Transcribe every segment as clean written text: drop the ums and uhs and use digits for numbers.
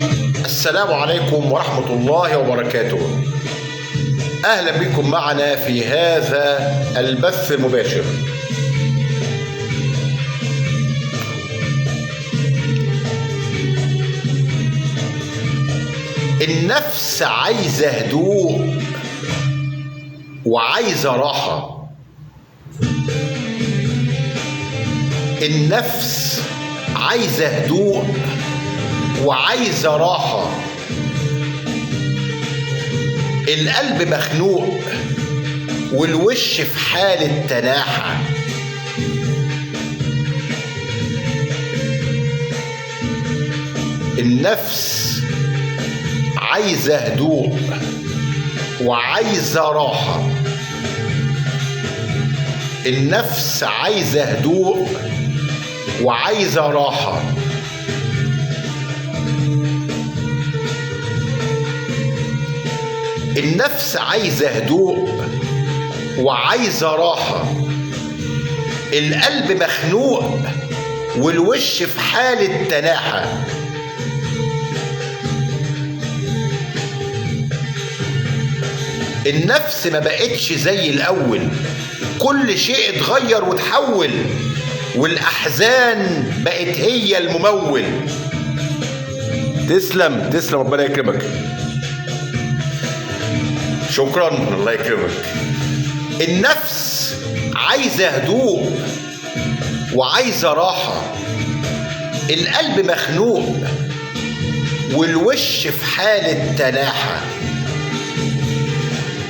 السلام عليكم ورحمة الله وبركاته. أهلا بكم معنا في هذا البث المباشر. النفس عايزة هدوء وعايزة راحة. النفس عايزة هدوء وعايزة راحة. القلب مخنوق والوش في حالة تناحة. النفس عايزة هدوء وعايزة راحة. النفس عايزة هدوء وعايزة راحة. النفس عايزة هدوء وعايزة راحة. القلب مخنوق والوش في حالة تناحة. النفس ما بقتش زي الأول، كل شيء اتغير وتحول، والأحزان بقت هي الممول. تسلم تسلم، ربنا يكرمك. شكرا، الله يكرمك. النفس عايزة هدوء وعايزة راحة. القلب مخنوق والوش في حالة تناحة.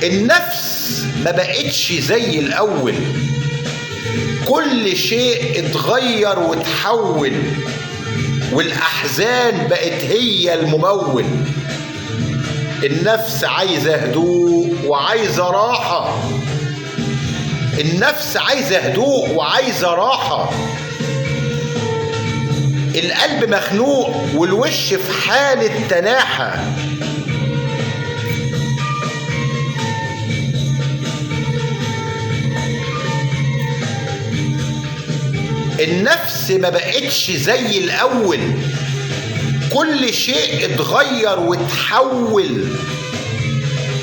النفس ما بقتش زي الأول، كل شيء اتغير وتحول، والأحزان بقت هي الممول. النفس عايزة هدوء وعايزة راحة. النفس عايزة هدوء وعايزة راحة. القلب مخنوق والوش في حالة تناحة. النفس ما بقتش زي الأول، كل شيء اتغير وتحول،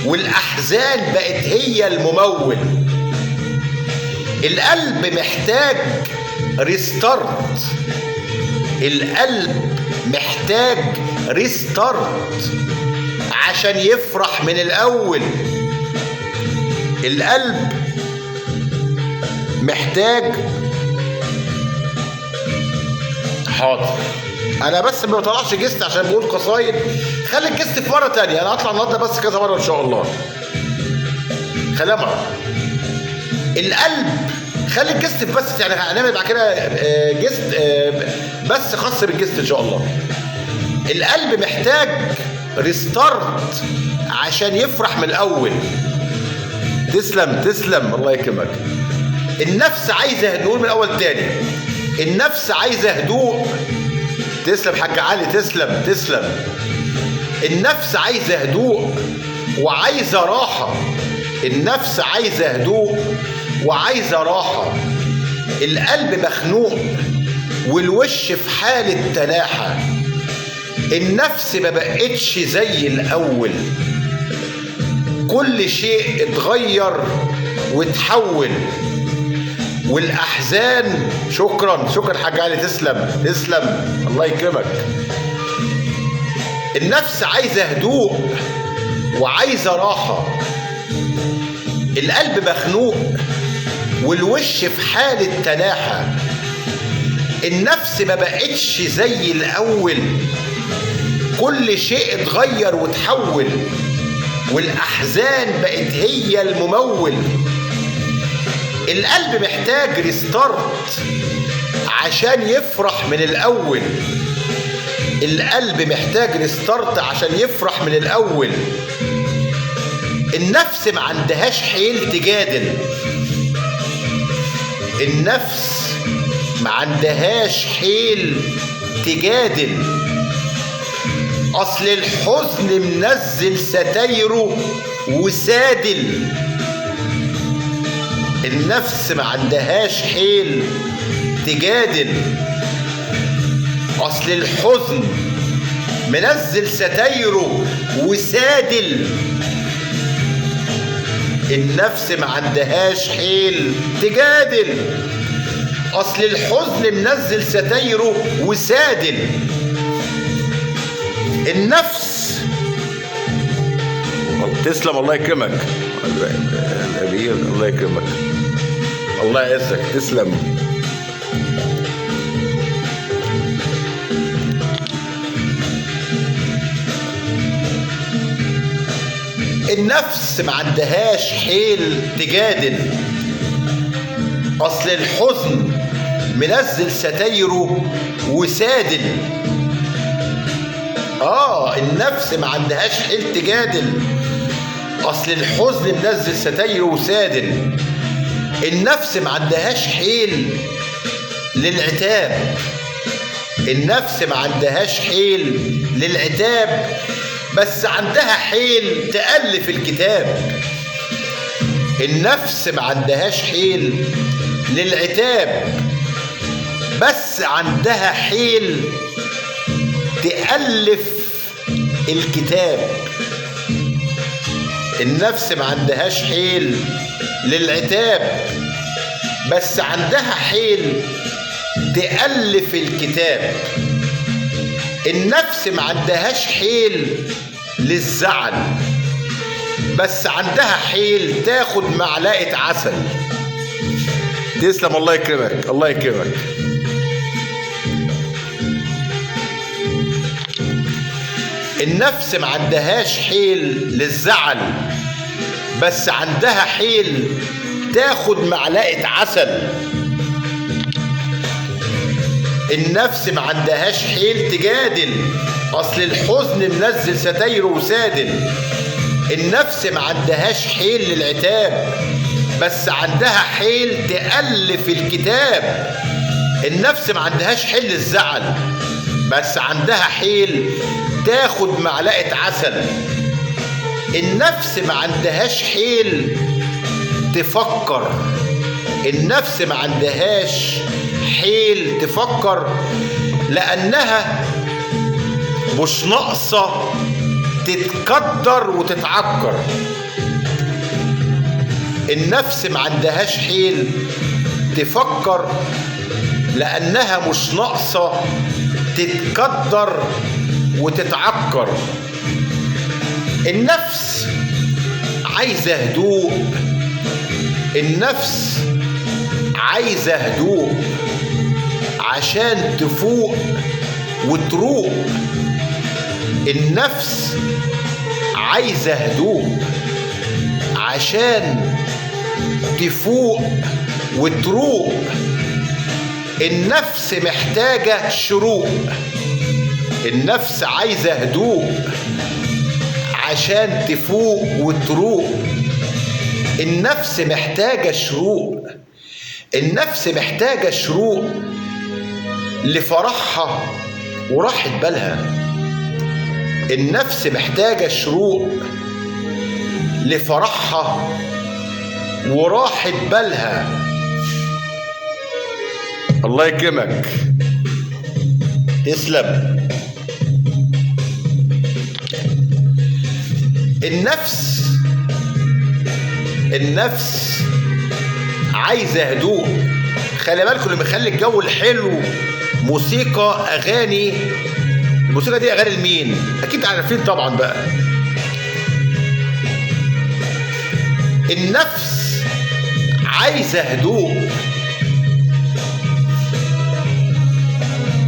والأحزان بقت هي الممول. القلب محتاج ريستارت. القلب محتاج ريستارت عشان يفرح من الأول. القلب محتاج. حاضر، انا بس ما بطلعش جست عشان بقول قصايد. خلي الجست في مره تانية، انا هطلع النهارده بس كذا مره ان شاء الله. خليها مره. القلب خلي الجست بس، يعني هنعمل بعد كده جست بس خاص بالجست ان شاء الله. القلب محتاج ريستارت عشان يفرح من الاول. تسلم تسلم، الله يكرمك. النفس عايزه هدوء من الاول تاني. النفس عايزه هدوء. تسلم حاج علي، تسلم تسلم. النفس عايزه هدوء وعايزه راحه. النفس عايزه هدوء وعايزه راحه. القلب مخنوق والوش في حاله تناحه. النفس ما بقتش زي الاول، كل شيء اتغير وتحول، والأحزان. شكرا شكرا حاج علي، تسلم تسلم، الله يكرمك. النفس عايزة هدوء وعايزة راحة. القلب مخنوق والوش في حالة تناحة. النفس ما بقتش زي الأول، كل شيء اتغير وتحول، والأحزان بقت هي الممول. القلب محتاج ريستارت عشان يفرح من الأول. القلب محتاج ريستارت عشان يفرح من الأول. النفس ما عندهاش حيل تجادل. النفس ما عندهاش حيل تجادل. أصل الحزن منزل ستايره وسادل. النفس ما عندهاش حيل تجادل. اصل الحزن منزل ستايره وسادل. النفس ما عندهاش حيل تجادل، اصل الحزن منزل ستايره وسادل. النفس تسلم، الله يكرمك الامير، الله يكرمك، الله يعزك، تسلم. النفس ما عندهاش حيل تجادل، اصل الحزن منزل ستايره وسادل. النفس ما عندهاش حيل تجادل، اصل الحزن منزل ستايره وسادل. النفس ما عندهاش حيل للعتاب، النفس ما عندهاش حيل للعتاب، بس عندها حيل تألف الكتاب. النفس ما عندهاش حيل للعتاب، بس عندها حيل تألف الكتاب. النفس ما عندهاش حيل للعتاب، بس عندها حيل تألف الكتاب. النفس ما عندهاش حيل للزعل، بس عندها حيل تاخد معلقة عسل. تسلم، الله يكرمك، الله يكرمك. النفس ما عندهاش حيل للزعل، بس عندها حيل تاخد معلقة عسل. النفس ما عندهاش حيل تجادل، اصل الحزن منزل ستايره وسادل. النفس ما عندهاش حيل للعتاب، بس عندها حيل تألف الكتاب. النفس ما عندهاش حيل للزعل، بس عندها حيل تاخد معلقة عسل. النفس ما عندهاش حيل تفكر، النفس ما عندهاش حيل تفكر، لأنها مش ناقصة تتقدر وتتعكر. النفس ما عندهاش حيل تفكر، لأنها مش ناقصة تتقدر وتتعكر. النفس عايزة هدوء، النفس عايزة هدوء عشان تفوق وتروق. النفس عايزة هدوء عشان تفوق وتروق. النفس محتاجة شروق، النفس عايزة هدوء عشان تفوق وتروق. النفس محتاجة شروق، النفس محتاجة شروق لفرحها وراحة بالها. النفس محتاجة شروق لفرحها وراحة بالها. الله يكرمك، تسلم. النفس عايزة هدوء. خلي بالكم اللي مخلي الجو الحلو موسيقى، أغاني. الموسيقى دي أغاني لمين؟ أكيد عارفين طبعا بقى. النفس عايزة هدوء.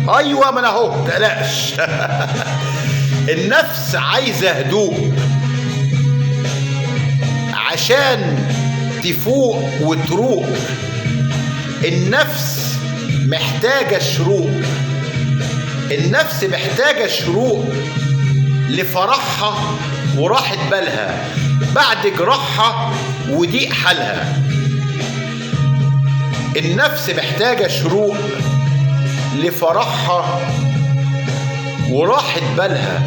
أيوة، ما أنا أهو، متقلقش. النفس عايزة هدوء عشان تفوق وتروق. النفس محتاجة شروق، النفس محتاجة شروق لفرحها وراحة بالها بعد جراحها وضيق حالها. النفس محتاجة شروق لفرحها وراحة بالها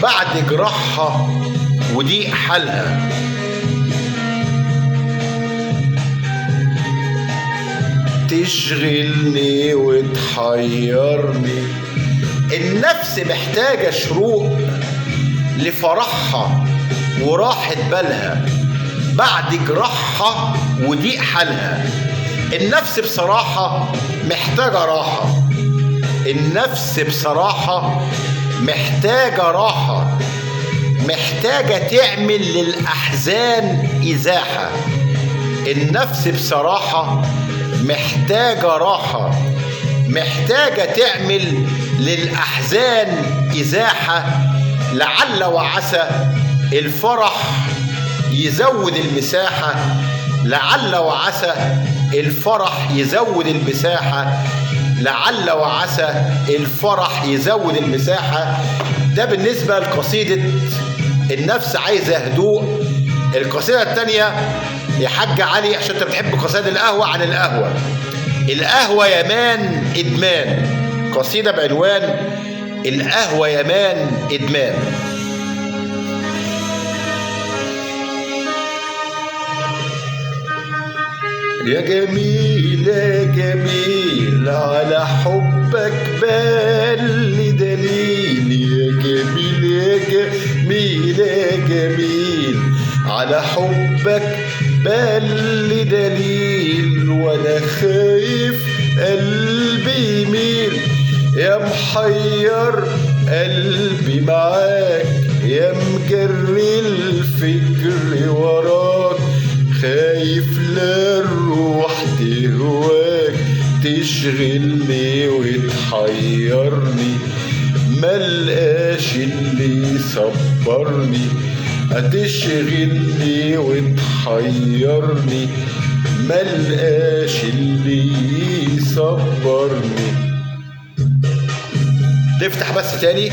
بعد جراحها وضيق حالها. تشغلني وتحيرني النفس محتاجة شروق لفرحها وراحة بالها بعد جراحها وضيق حالها. النفس بصراحة محتاجة راحة، النفس بصراحة محتاجة راحة، محتاجة تعمل للأحزان إزاحة. النفس بصراحة محتاجة راحة، محتاجة تعمل للأحزان إزاحة. لعل وعسى الفرح يزود المساحة، لعل وعسى الفرح يزود المساحة، لعل وعسى الفرح يزود المساحة. ده بالنسبة لقصيدة النفس عايزة هدوء. القصيدة الثانية يا حاج علي، عشان انت بتحب قصائد القهوة، عن القهوة. القهوة يمان إدمان، قصيدة بعنوان القهوة يمان إدمان. يا جميل يا جميل على حبك بل دليل، يا جميل يا جميل يا جميل على حبك بل دليل، وانا خايف قلبي يميل، يا محير قلبي معاك، يا مجري الفكر وراك، خايف لا الروح تهواك تشغلني وتحيرني، ملقاش اللي يصبرني، هتشغلني وتحيرني، ملقاش اللي يصبرني. تفتح بس تاني.